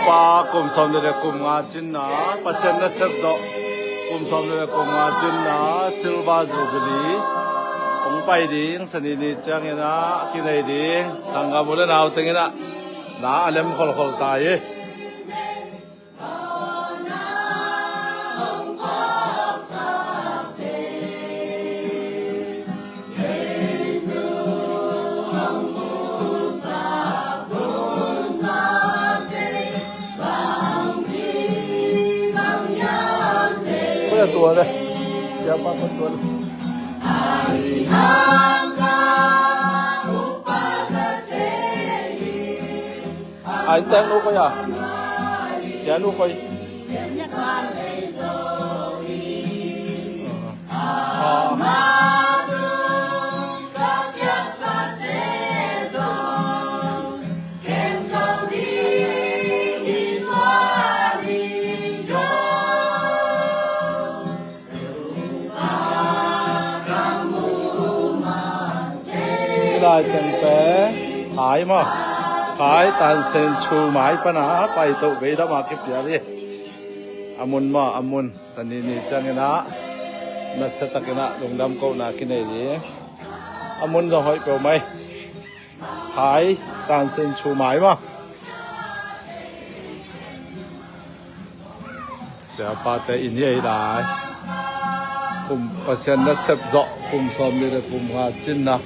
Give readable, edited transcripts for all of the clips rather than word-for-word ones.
pa kum som de kum nga chin na pasen na sep do kum som de kum nga chin na silva jubilee ong pai ding sani ni chang ina kinai ding sangga mula naw tengina na alem khol khol ta ye tua deh siapa pun tua ai tên luôn coi à chén luôn coi lại tiền bé khải mà khải tàn sen chu mãi pa na pai to ve da ma ke pya le amun ma amun sanini changena na satakena lungdam ko na kinai ni amun do hoi pe mai khải tàn sen chu mãi mà sia pa te in ye dai kum pasen na sep zo kum som le kum ha chin na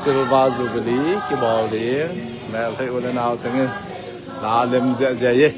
silva jubilee ki bol de mẹ thấy ôn nào tiếng là đem dễ dễ gì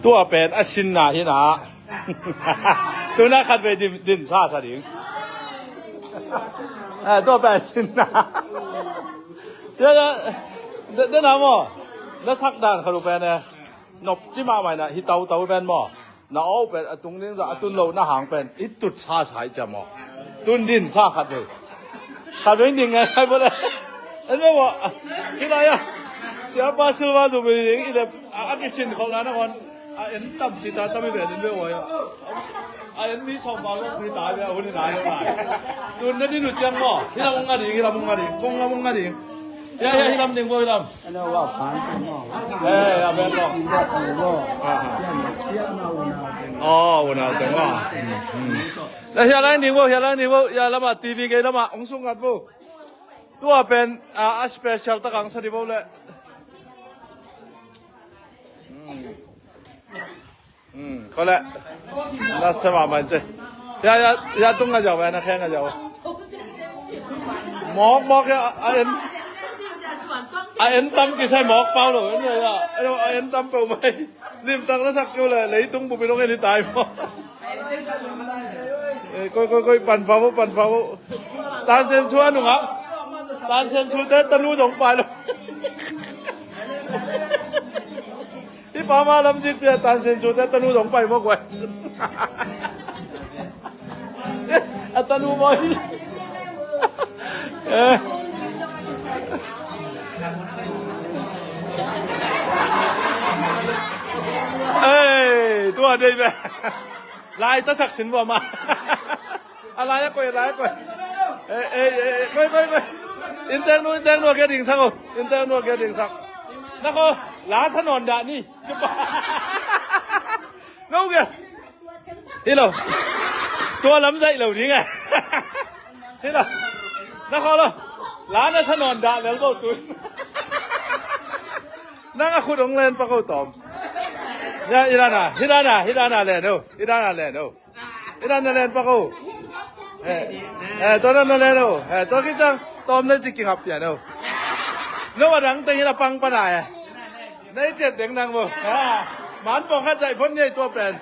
ตัวเป็นอาชินนาที่นะตัวน่าคัดไปดินชาสดิงตัวเป็นอาชินนาเดี๋ยวนะมั้งแล้วสักด่านเขาดูเป็นเนี่ยนบจิมาใหม่นะฮิตเตาเป็นมั้งน้าเอาเป็นตรงนี้จะตุนโลหน้าหางเป็นอิตุชาใช้จะมั้งตุนดินชาขัดเลยขัดเป็นดินไงใครบ่ได้เห็นไหมวะที่ไหนอะเสียป้าซิลวาจูเป็นดิงอีเล็บอากิชินของร้านนะคนเอ็นตั้มจิตาตั้มไม่เป็นเรื่องอะไรเอ็นมีสองบาลลูกมีตายไปเอาคนที่ไหนเอาไหนดูนั่นนี่หนูเจียงมั้งที่เรามุ่งงานดีที่เรามุ่งงานดีกงเรามุ่งงานดีที่เราดิ่งบ่ที่เราเราว่าผ่านมั้งเอาแบบนั้นอ๋อวันนั้นจังว่าแล้วเฮียอะไรดิ่งบ่เฮียแล้วมาทีวีกันแล้วมาองค์สุงัดบ่ตัวเป็นสเปเชียลตะกังสติบ่เลยก็แหละน่าสมามันเจอย่าตุ้งกันจะไปนะแข่งกันจะหมอกเอ็นตั้มกี่ใช่หมอกเปล่าหรือเนี่ยเอ็นตั้มเปล่าไหมนิ่มตั้งแล้วสักกี่เลยเลยตุ้งบุบไปตรงนี้ตายมั้งก็ปั่นฟ้าตานเซนชัวหนุ่มครับตานเซนชัวแต่ตะนูสองปลายเลยที่ป้ามาลำจิกเปียตันเซนชูแต่ตะนูสองไปมากกว่าตะนูมอย เอ้ยตัวดีไปลายตะสักสินบ่มาอะไรอะก้อยอะไรก้อยก้อยอินเตอร์นัวแกดิ่งสักโออินเตอร์นัวแกดิ่งสักนักโอลาสนอนดานี่จุ๊บนู้นแกนี่เหรอตัวลำไส้เหล่านี้ไงนี่เหรอนักโอเหรอลาน่ะสนอนดาแล้วก็ตุนนั่งขุดองเลนปะเขาตอมya irana le no irana le pa ko to no le no to ki chang tom le chi ki ngap ya no no wa dang te la pang pa na ya nei jet deng nang bo man pong kha chai phon nhai to pen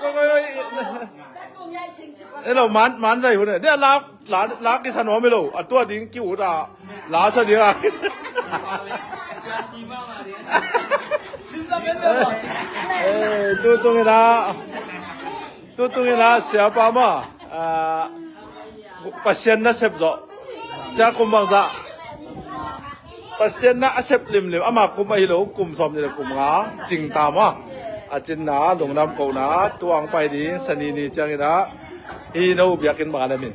koเรามันใส่คนเนี่ยลากิสานอไม่รู้ตัวดิ้งกิ้วตาลาซะดีอ่ะตัวตรงนี้นะเสียป้ามาปัสเซียนน่ะเสพจ่อเสียกุมบังจ่าปัสเซียนน่ะเสพลิมอามากุมไม่รู้กุมสมเนี่ยกุมงาจริงตามอ่ะอาจินนาหลงน้ำเก่านะตัวอังไปดีสนีนี่จังนะอีโนบอยากกินบาลามิน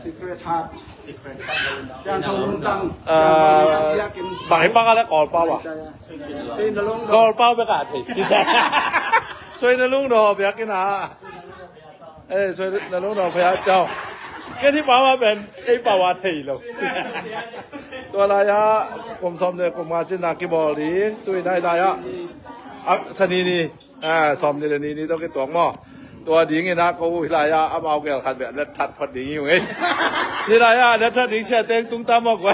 Secret Heart จางทองลุงตังอยากกิน บายปังอะไรก่อนเปล่าวะ ซีนลุง ก่อนเปล่าไปกัดพี่แซ่ช่วยนลุงดอกอยากกินหาช่วยนลุงดอกพระเจ้าแค่ที่ป้ามาเป็นไอ้ป่าวาเทีเราตัวอะไรอะผมซ้อมเนี่ยผมมาจินนากิบอลีช่วยได้อะสนีนี่ซ้อมเนี่ยนี่ต้องกินตัวหม้อตัวดิ้งนะกูฮิลายาเอาแก้วขัดแบบแล้วทัดพอดีอยู่ไงฮิลายาแล้วทัดดิ้งเชียเต็งตุ้งตามมากกว่า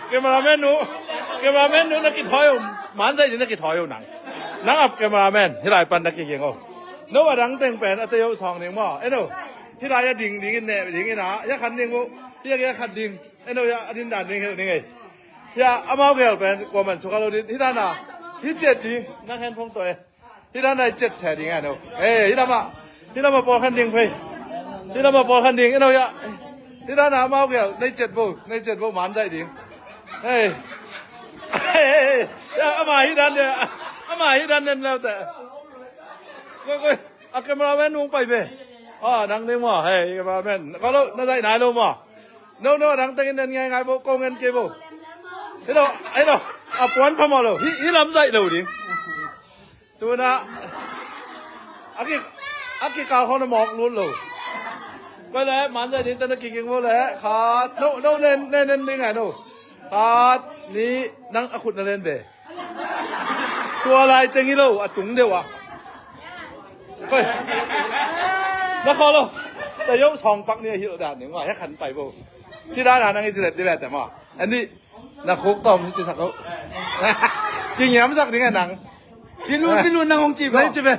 เกมราเมนนูนักกีฬามันใจดีนักกีฬาหนังอับเกมราเมนฮิลายปันนักกีฬาเอาโน้ตดังเต็งเป็นอัตโยสองหนึ่งมั้งโน้ฮิลายาดิ้งกันแน่ดิ้งนะยาขันดิ้งกูยาขันดิ้งโน้ยาดิ้งด่านดิ้งนี่ไงยาเอาแก้วเป็นกว่ามันสุขภาพดีฮิลานะฮิเจ็ดดิ้งนักแข่งพงตัวที่นั่นได้เจ็ดแสนยังไงเนาะที่นั่นมาปอคันดิ่งไปที่นั่นมาปอคันดิ่งไอ้เนาะที่นั่นหามาเกี่ยวในเจ็ดโบมันใจดิ่งอามาที่นั่นเนี่ยแล้วแต่ก็อาเกมราแมนนุ่งไปไปนังเลี้ยงมั้งเกมราแมนก็แล้วน่าใจไหนลงมั้งโน่นังเต็งนั่นไงโบโกงเงินเก็บโบไอ้เนาะปวนพม่าเลยที่ลำใจเลยดิ่งตัวน่ะอากิการเขาเนี่ยหมอกลุ้นเลยไปแล้วมันจะดิ้นแต่นักกิ่งหมดแล้วขาดโน่เน้นนี่ไงโน่ขาดนี่นั่งขุดนั่นเล่นเบตัวอะไรเต็งนี่เลยจุ๋งเดียวอ่ะไปนักเขาเลยแต่ยกสองปักเนี่ยฮิโรดาหนึ่งว่าให้ขันไปบ่ที่ร้านนั่งอิจฉาดีแหละแต่มาอันนี้นักคุกต้มที่สักเขาจริงๆไม่สักนี่ไงหนังพี่รุ่นนางองจีบ ไม่จีบ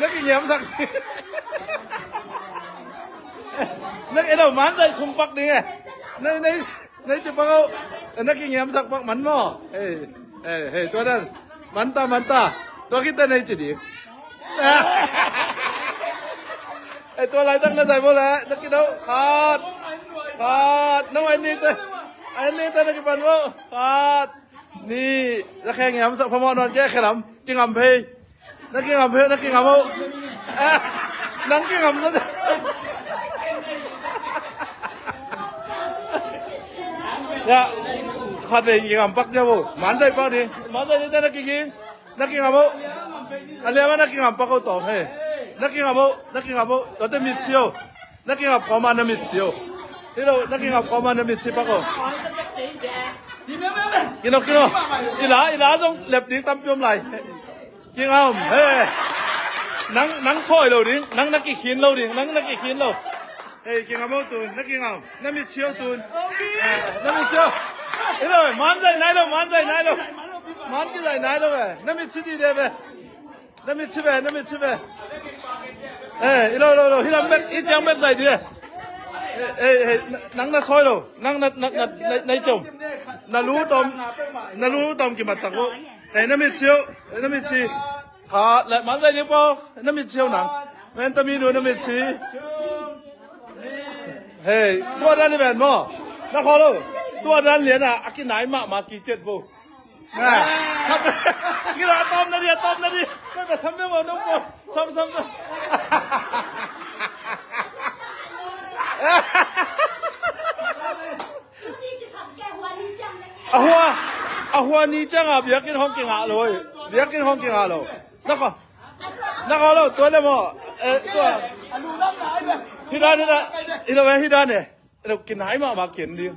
นักกินยำสักนักเอ็นเอามันใส่ชุมปักนี่ไงในจีบเขานักกินยำสักปักมันมั้งตัวนั้นมันตาตัวคิดแต่ในจีดีตัวอะไรตั้งใจหมดแล้วนักกินเอาขาดน้องไอ้นี่แต่นักกินปันว่าขาดนี่นักแข่งยำสักพมอนอนแก้ขนมกินอ่ำเพย์นักกินอ่ำนักกินอ่ำก็จะเนี่ยขัดเลยกินอ่ำปักเจ้าบุมันใจปักนี่แต่นักกินอ่ำอะไรวะนักกินอ่ำปักเขาตอบให้นักกินอ่ำตัวเต็มมิดเชียวนักกินอ่ำพอมันมิดเชียวที่เรานักกินอ่ำพอมันมิดเชียวปักเขากินอีหลาต้องเล็บดิ้งตำยมไหลกินเอานังซอยเราดินักกินขินเราดินักกินขินเรากินเอาตูนนักกินเอาน้ำมิเชียวตูนน้ำมิเชียวอีเลยมันใจไหนเรามันที่ใจไหนเราน้ำมิชีดีเด้อน้ำมิชีอีเราที่เราอีจังแบบใจดีนังน่ะซอยเรานังในจมน่ะรู้ตอมกี่มาจากกูน้ำมิเชียวขาและมันใจเดียวพอน้ำมิเชียวหนังแม่นตามีดูน้ำมิชีตัวนั้นนี่แบบมั้ง那好了，多人连啊，阿基奶妈妈几节不？啊，你来当那里，当那里，那个上面我弄过，上上的。阿花你这样啊，别跟好劲啊了，别跟好劲啊了，那个了，多了么？多。ที่ด้านนี่นะที่เราไปที่ด้านเนี่ยเรากินไหนมากินดิ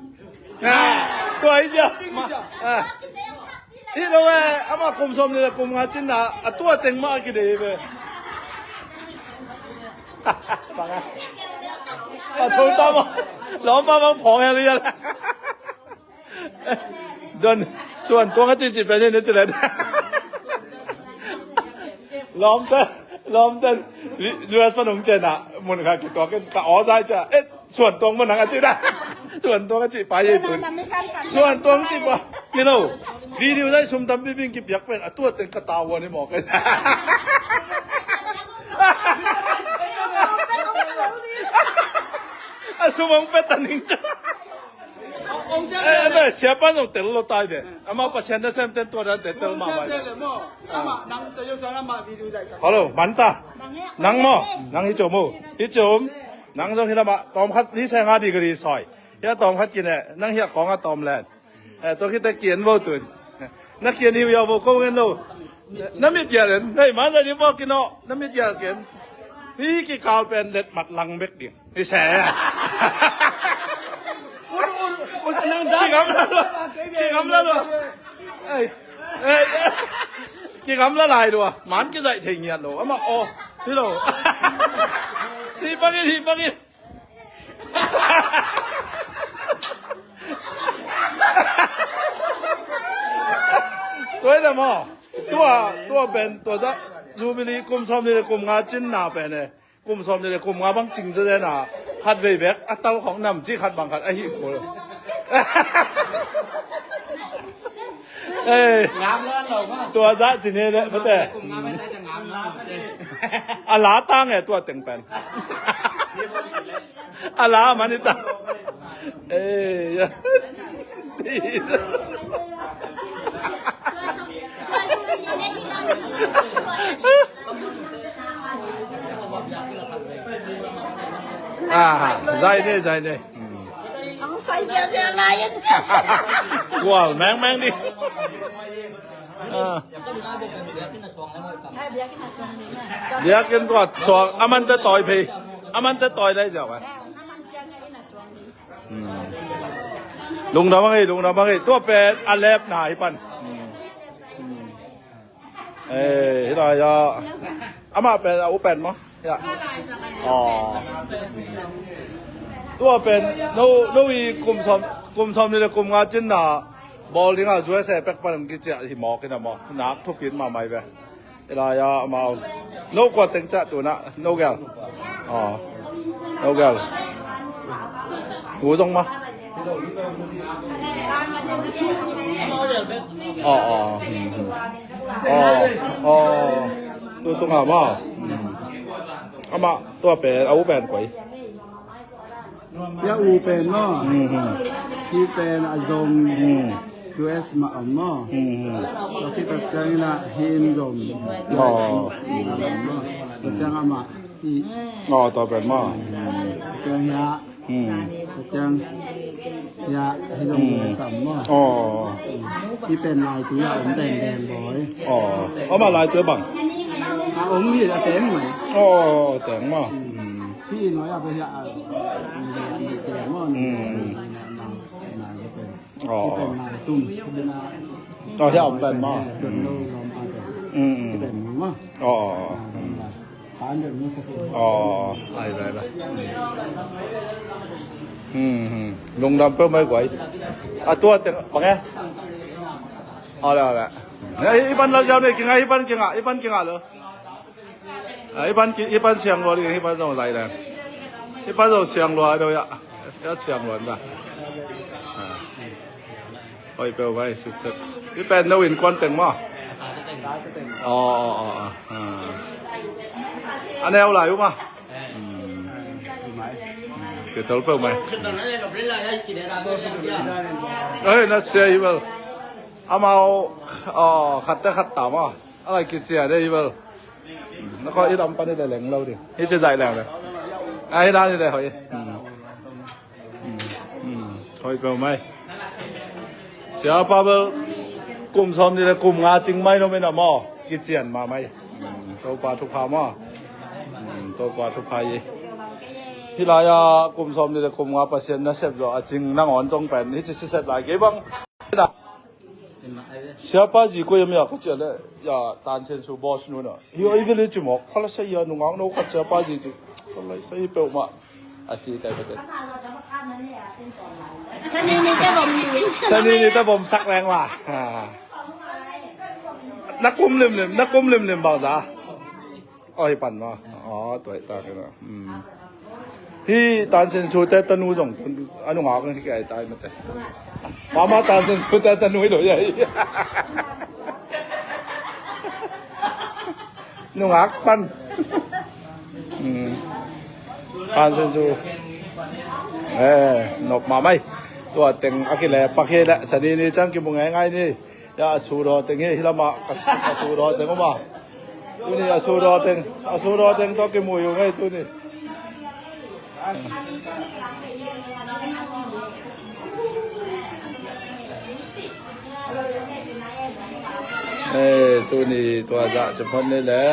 ตัวไอ้เจ้าที่เราไปเอามากลุ่มสมนี่แหละกลุ่มงานจินนะตัวเต็งมากกี่เดือนไปฟังอ่ะถูกต้องมั้งล้อมมาผองอะไรอย่างเงี้ยโดนส่วนตัวก็จิตไปเนี่ยจะเลยล้อมเต้นUS พนมเจนอ่ะมุนค่ะกี่ตัวกันก็อ๋อใช่จ้ะส่วนตัวมันหนังจิได้ส่วนตัวก็จิไปญี่ปุ่นส่วนตัวจิปะนี่เราวิดีโอได้สมตำบิ้งกี่เปียกเป็นตัวเต็งกระตาวัวนี่หมอกกันสมองเป็นตันนิงจ้ะไม่เสียบ้านต้องเตะเราตายเด้อามาประชันได้เส้นเต็มตัวนั้นเตะเตะมาไปฮัลโหลมันตานังโมนังฮิจมูฮิจมนังจงฮิลามาตอมคัดนี่แสงอาดีกรีซอยเฮียตอมคัดกินเนี่ยนังเฮียกองอาตอมแลนตัวคิดตะเกียนโบตุนนักเกียนที่ยาวโบกงเงินโลน้ำมิดเกียนได้มาจากที่บอกกินเนาะน้ำมิดเกียนเกียนนี่กี่กาวเป็นเล็ดมัดลังเบกดิ่งนี่แสกี่คำละลายด้วยมันก็ใจถึงเงี้ยหรอมาโอ้ที่เราที่ปังอีตัวนี้มั้งตัวเป็นตัวจะรูบิลีกุมซ้อมนี่กุมงาจินนาเป็นเนี่ยกุมซ้อมนี่กุมงาบังจริงจะได้น่ะขัดเวเบกอัตตาของน้ำจีขัดบังขัดไอ้หิบโเลยงามแล้วเราก็ตัวจะจีนี่เลยพ่อแต่กลุ่มงามไม่ได้จะงามแล้วอาลาตั้งไงตัวเต็งเป็นอาลามันนี่ตั้งใจเนี่ยใส่เสื้ออะไรยังจ้ะว้าวแมงดิเดี๋ยวกินก่อนสองอามันจะต่อยพี่อามันจะต่อยได้จ้ะวะลุงทำอะไรตัวเป็นอาเล็บหนาปันที่ไหนจะอามาเป็นอุเป็นมั้งอ๋อตัวเป็นนู่นกลุ่มซ้อมนี่เลยกลุ่มงานจินน่ะบอลลิงอ่ะช่วยเสพไปมันกิจหิมอกันนะมั้งนักทุกปีมาใหม่ไปเวลาจะมาโนกว่าตึงจะตัวน่ะโนแกลอ๋อโนแกลหูตรงมั้งอ๋อตัวตรงอ่ะมั้งอามาตัวเป็นอาวุธเป็น鬼ยาอูเป็นเนาะที่เป็นอารมณ์ US มาอ๋อเนาะเราคิดว่าจะน่ะหินจมอ๋อเราจะงามาที่อ๋อตัวเป็นมั้งจะยาจะยาหินจมสามมั้งอ๋อที่เป็นลายตัวอมแดงบ่อยอ๋อเอามาลายตัวบังอมนี่แตงไหมอ๋อแตงมั้งพี่น้อยเอาไปจะแจกมั่งอ๋อเป็นนายตุ้มเป็นนายอ๋อที่เอาเป็นมั้งเป็นโลกเราเป็นมั้งอ๋อผ่านเดินมาสักอ๋อได้ลงดำเพิ่มไม่ไหวตัวเต็งปังไงเอาละ一般辣椒呢，劲啊，一般劲啊了。一般香罗的，一般都来的，一般都香罗都要香罗的。可以ไปสุดๆนี่เป็นนวินควันเต็งมั้งอ๋ออันนี้เอาไหลมั้งฝี ติดตัวเปล่าไหม ขึ้นตอนนั้นเลยกับเรื่องอะไรกินอะไรบ้าง เอ้ยน่าเสียอีเบลเอามาขัดแต่ขัดต่ำอ่ะอะไรกินเสียได้อีเบลแล้วก็อีดำปั้นได้แหล่งเราดินี่จะใจแหล่งเลยไอ้ด้านนี่เลยหอยหอยเปล่าไหมเสียป้าเบลกลุ่มซ้อมนี่เลยกลุ่มงาจริงไหมน้องไม่น่ะหม้อกินเจียนมาไหมตัวปลาทุกพาหม้อตัวปลาทุกพายที่ลายกลุ่มซ้อมนี่เลยกลุ่มงาเปอร์เซ็นต์นะเสพจะจริงนั่งอ่อนตรงแผ่นนี่จะเสร็จหลายกี่บังนะsiapa 지고 여미야 그저래 야 단첸수 보스누나 이거 이걸 좀 컬러서 야 농강 노 siapa 지지 컬러 서이 빼오마 아지 가이거든 สนิทนี่จะบ่มี 선이니 따봄 삭랭와 낙꿈림림 바자 어이 반마 또 있다 그나 히 단첸수 때 tân 우정 아니 ngọc cái cái tay mà thế mà 단첸수 때 tân 우정 vậy ngọc pan 단첸수 nộp mà mấyตัวเต็งอากิเลปักเฮละสนีนี่จังกิมงง่ายนี่ยาสูรอเต็งเฮฮิลามาสูรอเต็งมาตัวนี้สูรอเต็งตัวกิมอยู่ไงตัวนี้ตัวนี้ตัวจะเฉพาะนี่แหละ